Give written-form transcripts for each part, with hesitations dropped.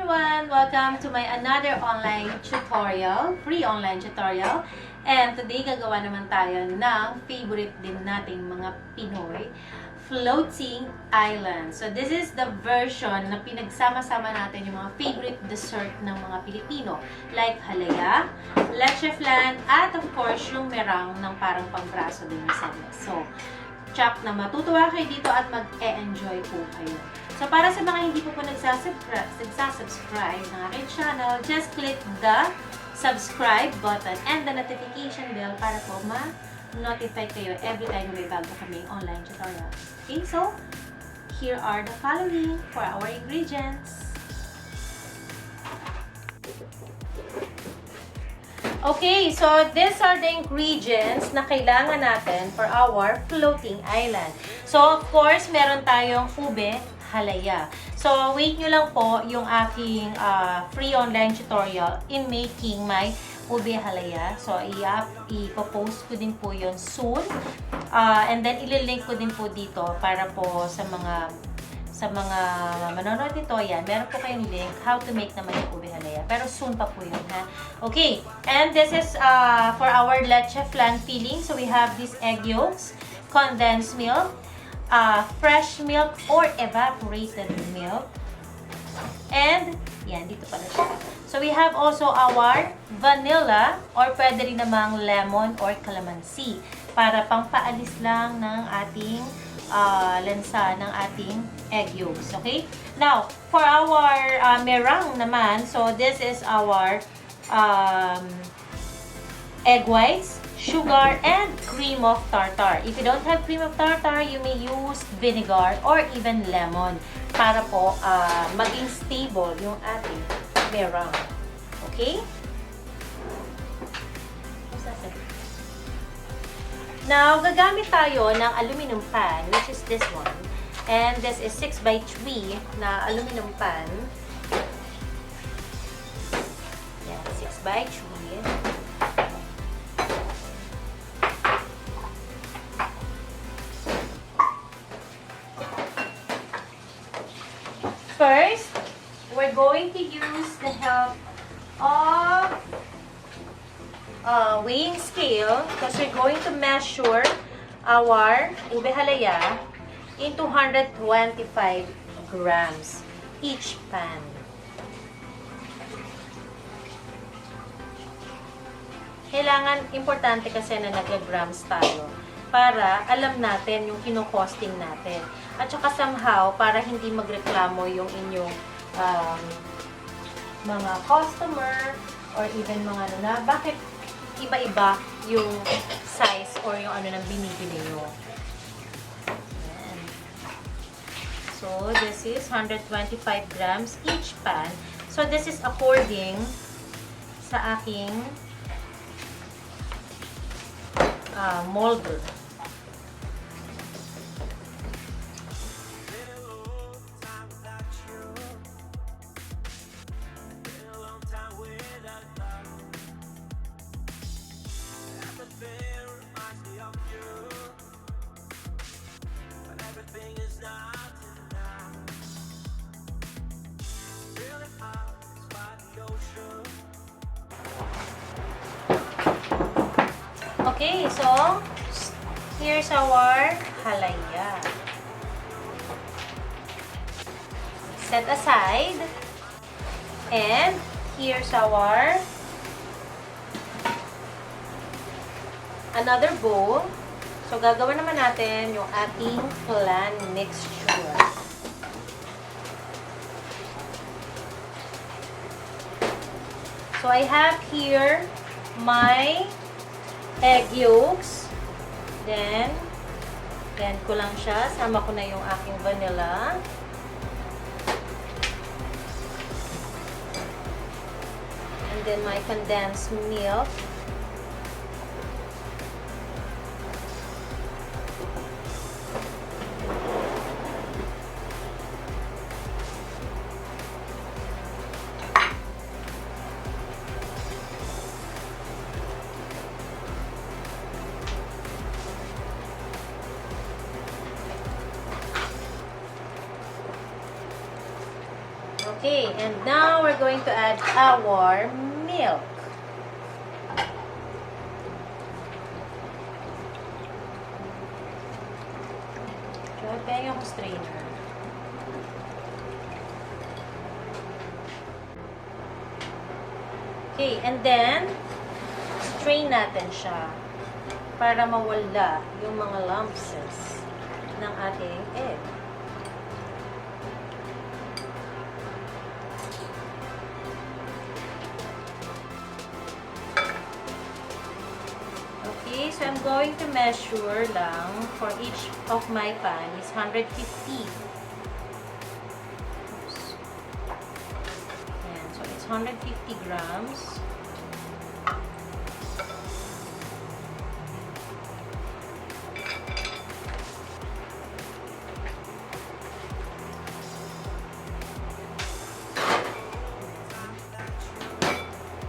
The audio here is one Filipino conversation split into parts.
everyone! Welcome to my another online tutorial, free online tutorial. And today gagawa naman tayo ng favorite din nating mga Pinoy, floating island. So this is the version na pinagsama-sama natin yung mga favorite dessert ng mga Pilipino. Like halaya, leche flan, at of course yung meringue ng parang pambraso din sa So, tsak na matutuwa kayo dito at mag-e-enjoy po kayo. So, para sa mga hindi po nagsasubscribe ng aking channel, just click the subscribe button and the notification bell para po ma-notify kayo every time may bago kaming online tutorial. Okay, so, here are the following for our ingredients. Okay, so these are the ingredients na kailangan natin for our floating island. So, of course, meron tayong ube halaya. So, wait nyo lang po yung aking free online tutorial in making my ube halaya. So, ipopost ko din po yun soon. And then, ililink ko din po dito para po sa mga manonood nito, yan, meron po kayong link how to make naman yung ube halaya. Pero soon pa po yun, ha? Okay, and this is for our leche flan filling. So, we have this egg yolks, condensed milk, fresh milk or evaporated milk. And, yan, dito pala siya. So, we have also our vanilla or pwede rin namang lemon or calamansi para pampaalis lang ng ating lansa ng ating egg yolks. Okay? Now, for our meringue naman, so this is our egg whites, sugar, and cream of tartar. If you don't have cream of tartar, you may use vinegar or even lemon para po maging stable yung ating meringue. Okay? Now, gagamit tayo ng aluminum pan, which is this one. And this is 6x3 na aluminum pan. Yan, 6x3. First, we're going to use the help of weighing scale because we're going to measure our ube halaya in 225 grams each pan. Kailangan, importante kasi na nag-grams tayo para alam natin yung kino-costing natin. At saka somehow, para hindi magreklamo yung inyong mga customer or even mga ano na, bakit iba-iba yung size or yung ano nang binibili nyo. Ayan. So, this is 125 grams each pan. So, this is according sa aking molder. Okay, so here's our halaya. Set aside. And here's our another bowl. So gagawin naman natin yung ating flan mixture. So I have here my egg yolks. Then ko lang siya. Sama ko na yung aking vanilla. And then my condensed milk. Okay, and now we're going to add our milk. Pwede ako strainer. Okay, and then strain natin siya para mawala yung mga lumps ng ating egg. Okay, so I'm going to measure lang for each of my pan is 150. Oops. Ayan, so it's 150 grams.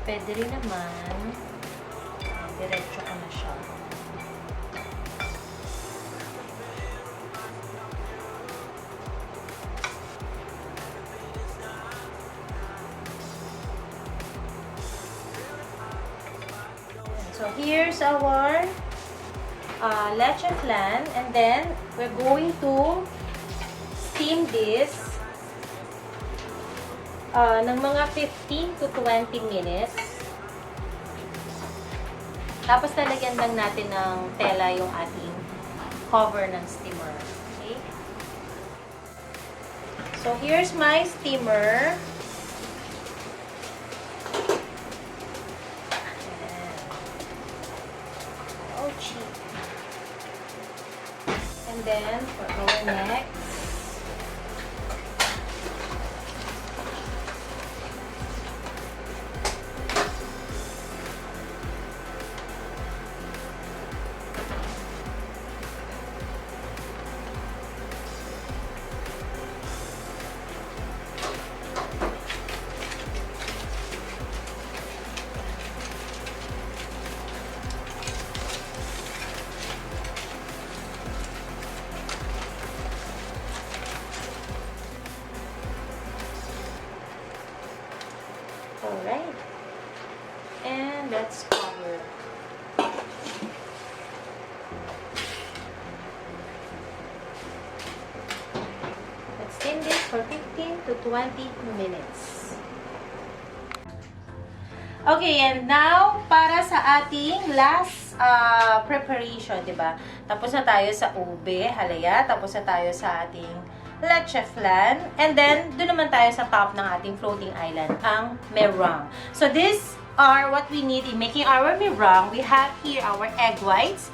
Pwede rin naman, diretso ko na siya. So here's our leche flan, and then we're going to steam this ng mga 15 to 20 minutes. Tapos talagyan lang natin ng tela yung ating cover ng steamer. Okay? So here's my steamer. Oh, cheap. And then for our next, alright, and let's cover. Let's steam this for 15 to 20 minutes. Okay, and now para sa ating last preparation, diba? Tapos na tayo sa ube halaya, tapos na tayo sa ating leche flan, and then doon naman tayo sa top ng ating floating island, ang meringue. So these are what we need in making our meringue. We have here our egg whites,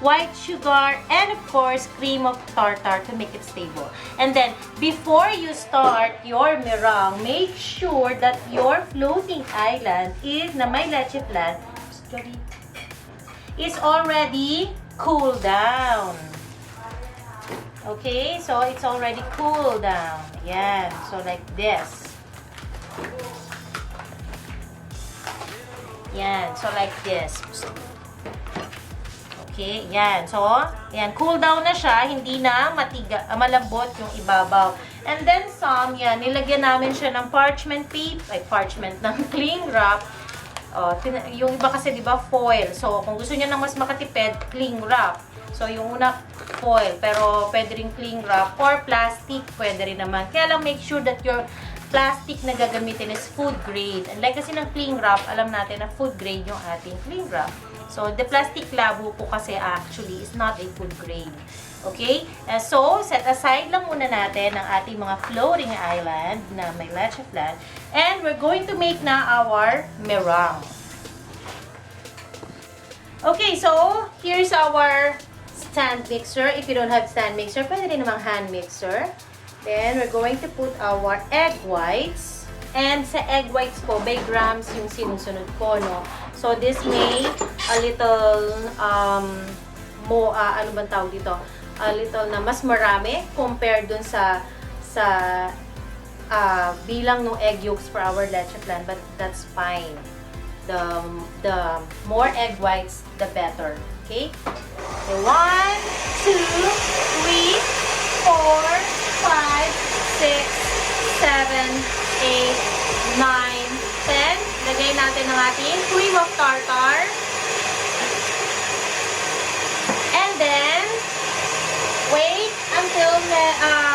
white sugar, and of course cream of tartar to make it stable. And then before you start your meringue, make sure that your floating island is na may leche flan is already cooled down. Okay, so it's already cooled down. Yan, so like this. Yan, so like this. Okay, yan. So, yan, cool down na siya. Hindi na malambot yung ibabaw. And then some, yan, nilagyan namin siya ng parchment paper, parchment ng cling wrap. Yung iba kasi, di ba, foil. So, kung gusto niya ng mas makatipid, cling wrap. So, yung una, foil. Pero, pwede rin cling wrap or plastic. Pwede rin naman. Kaya lang, make sure that your plastic na gagamitin is food grade. And like kasi ng cling wrap, alam natin na food grade yung ating cling wrap. So, the plastic labo po kasi actually is not a food grade. Okay? So, set aside lang muna natin ang ating mga floating island na may leche flan. And we're going to make na our meringue. Okay, so, here's our stand mixer. If you don't have stand mixer, pwede rin namang hand mixer. Then, we're going to put our egg whites. And sa egg whites ko, by grams yung sinusunod ko, no? So, this may a little, ano bang tawag dito? A little na mas marami compared dun sa bilang ng egg yolks for our leche flan. But that's fine. The more egg whites, the better. Okay? So 1, 2, 3, 4, 5, 6, 7, ating cream of tartar. And then, wait until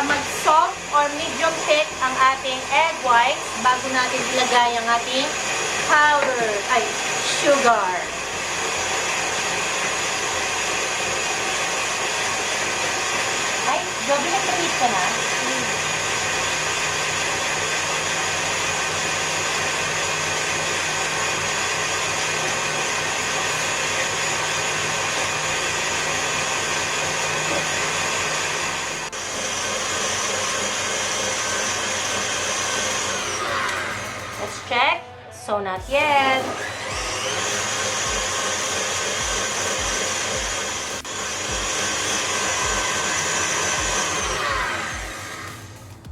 mag-soft or medium thick ang ating egg whites bago natin ilagay ang ating sugar. Ay, Joby, nag-preheat ka na? Let's check. So, not yet.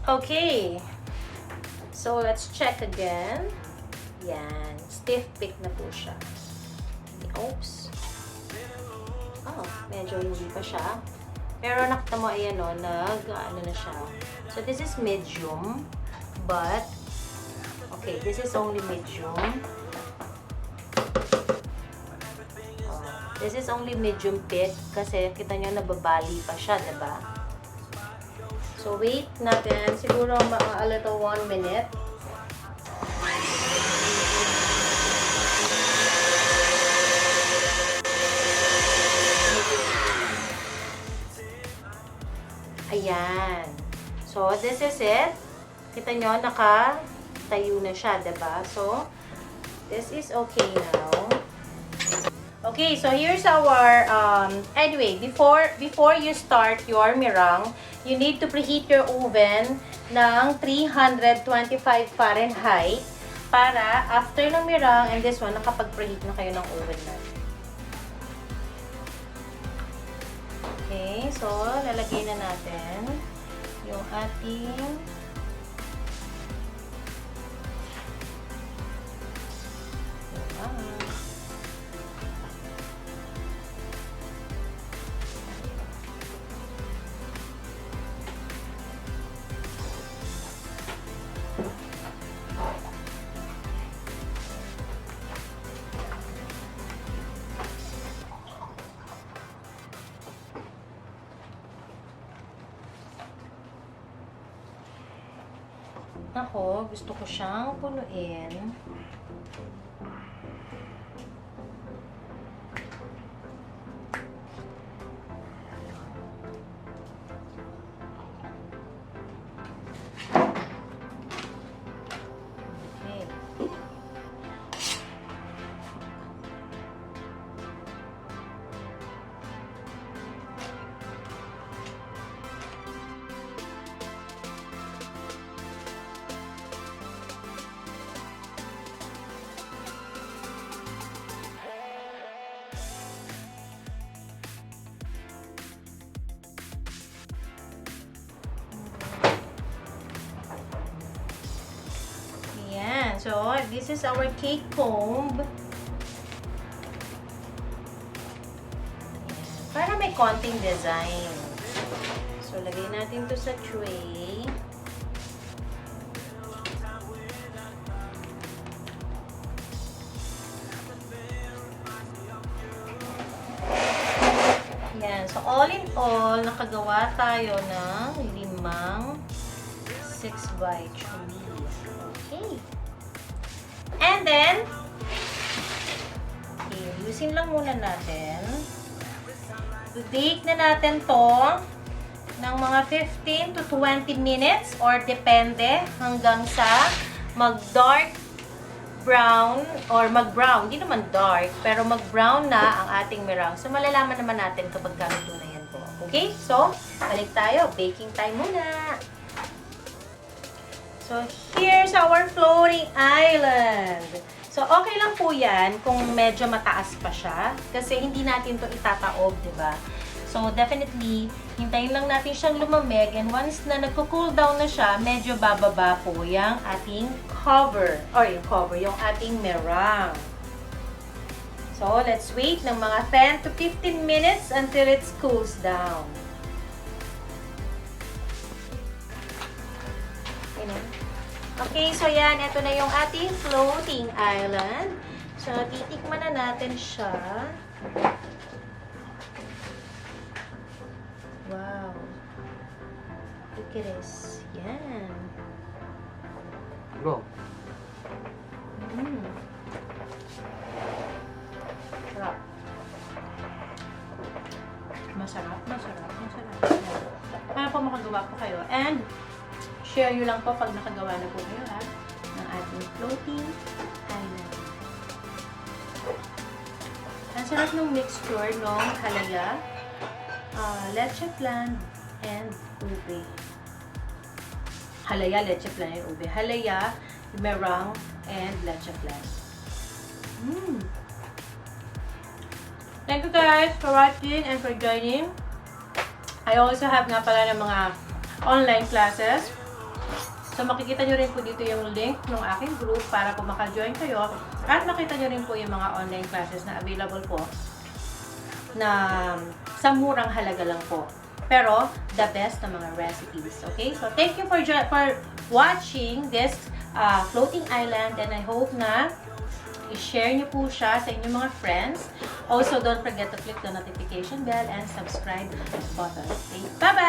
Okay. So, let's check again. Yan. Stiff pick na po siya. Oops. Oh, medyo hindi pa siya. Pero nakita mo, ayan o, ano na siya. So, this is medium. But, okay, this is only medium. This is only medium thick kasi kita nyo nababali pa siya, diba? So, wait natin. Siguro a little 1 minute. Ayan. So, this is it. Kita nyo, tayo na siya, diba? So, this is okay now. Okay, so here's our, anyway, before you start your meringue, you need to preheat your oven ng 325 Fahrenheit para after ng meringue and this one, nakapag-preheat na kayo ng oven natin. Okay, so, lalagay na natin yung ating Ako, gusto ko siyang punuin. So, this is our cake comb. Para may konting design. So, lagay natin to sa tray. Yan. So, all in all, nakagawa tayo ng 6 by 3. Okay. And then, okay, yusin lang muna natin. Bake na natin to ng mga 15 to 20 minutes or depende hanggang sa mag-dark brown or mag-brown. Hindi naman dark, pero mag-brown na ang ating meringue. So, malalaman naman natin kapag ganito na yan po. Okay? So, balik tayo. Baking time muna. So, here's our floating island. So, okay lang po yan kung medyo mataas pa siya. Kasi hindi natin to itataob, diba? So, definitely, hintayin lang natin siyang lumamig. And once na nagko-cool down na siya, medyo bababa po yung ating cover. Or yung ating meringue. So, let's wait ng mga 10 to 15 minutes until it cools down. Okay, so yan, ito na yung ating floating island. So, titikman na natin siya. Wow. Look at this. Yan. Go. Sarap. Masarap, masarap, masarap. Para po makagawa po kayo. And, share nyo lang po pag nakagawa na po kayo, ha? Ng ating floating island. Ang sarap ng mixture ng halaya, leche flan, and ube. Halaya, leche flan, and ube. Halaya, meringue, and leche flan. Thank you guys for watching and for joining. I also have nga pala ng mga online classes. So makikita nyo rin po dito yung link ng aking group para po maka-join kayo. At makita nyo rin po yung mga online classes na available po na sa murang halaga lang po. Pero the best na mga recipes. Okay? So thank you for watching this floating island, and I hope na i-share nyo po siya sa inyong mga friends. Also, don't forget to click the notification bell and subscribe button. Okay? Bye-bye!